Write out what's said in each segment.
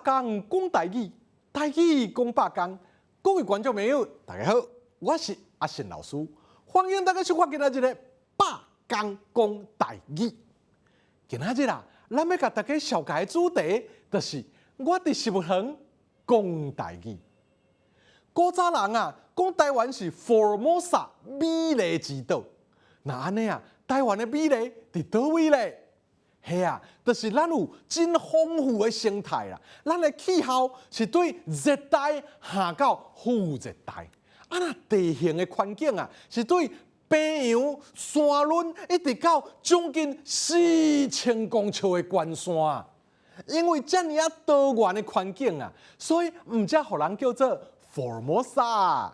讲讲台语，台语讲百讲。各位观众朋友，大家好，我是阿信老师，欢迎大家收看今仔日的百讲讲台语。今仔日啦，咱要甲大家紹介的主題，就是我伫食物行講台語。古早人啊，講台灣是 Formosa 美麗之島。那安尼啊，台灣的美麗伫倒位咧？係啊，就是咱有真豐富的生態啦。咱的氣候是對熱帶下到副熱帶，啊那地形的環境啊，是對平陽、山崙一直到將近4000公尺的關山啊。因為這麼啊多元的環境啊，所以唔才互人叫做 Formosa。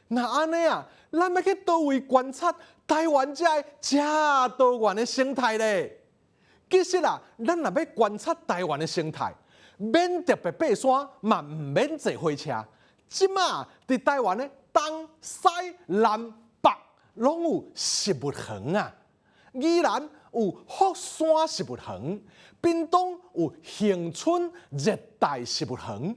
那安尼啊，咱要去倒位觀察台灣這多元的生態咧？其實啊，咱若要觀察台灣的生態，免特別爬山，嘛唔免坐火車。即馬佇台灣的東西南北，攏有食物園啊。宜蘭有福山食物園，屏東有恆春熱帶食物園，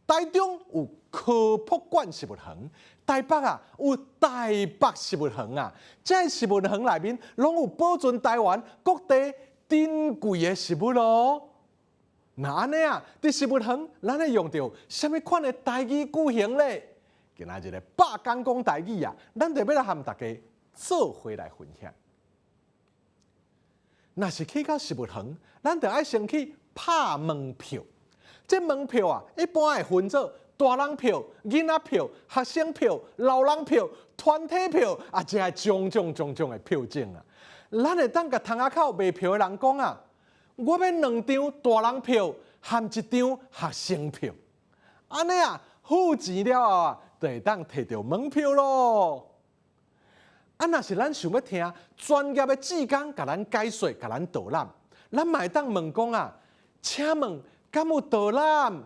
台中有科博館食物園，台北啊有台北食物園啊。這食物園內面攏有保存台灣各地珍貴的食物咯。那安尼啊，佇食物園，咱會用到什麼款的台語句型咧？今仔日的百講講台語啊，咱就要來和大家做伙來分享。若是去到食物園，咱就愛先去拍門票。這門票啊，一般會分做大人票、囡仔票、學生票、老人票、團體票啊，這係種種的票種啊。咱會當甲窗仔口賣票的人講啊，我要2張大人票和1張學生票，安尼啊，付錢了後啊，就會當摕到門票咯。啊，若是咱想要聽專業的志工甲咱解說、甲咱導覽，咱嘛會當問講啊，請問敢有導覽？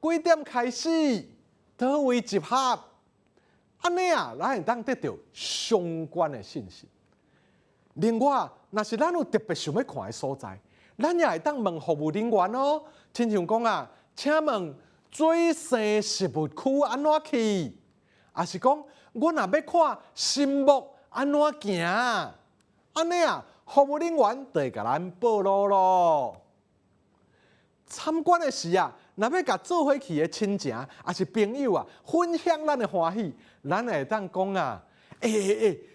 幾點開始？倒位集合？安尼啊，咱會當得到相關的信息。另外，若是咱有特別想要看的所在，咱也會當問服務人員哦。親像講啊，請問最新食物區安怎去？也是講我若要看新木安怎行？安尼啊，服務人員就會甲咱報路咯。參觀的時啊，若要甲做伙去的親情，也是朋友啊，分享咱的歡喜，咱會當講啊。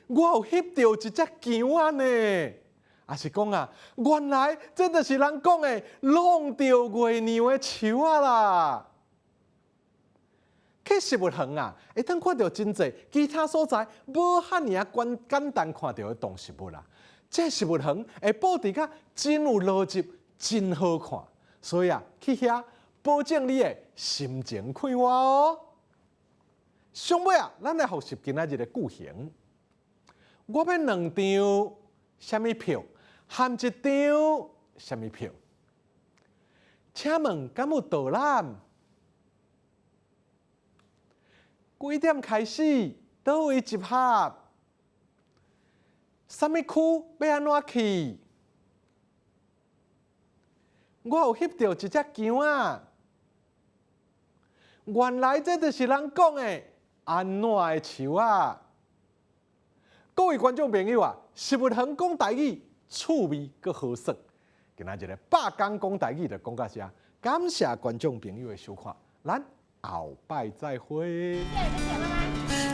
我有翕到一隻姜啊呢，也是講啊，原來這就是人講的弄到月娘的樹啊啦。去食物園啊，會當看到真濟其他所在無遐爾啊簡單看到的動食物啦。這食物園會佈置甲真有邏輯，真好看，所以啊，去遐保證你的心情快活哦。上尾啊，咱來學習今仔日的句型。我要2張什麼票，和1張什麼票？請問敢有導覽？幾點開始？倒位集合？什麼區要安怎去？我有翕到一隻姜啊！原來這就是人講的安怎的樹啊！各位觀眾朋友啊，食物園講台語，趣味佮好耍。今仔日的百講講台語就講到這，感謝觀眾朋友的收看，咱後擺再會。謝謝媽媽。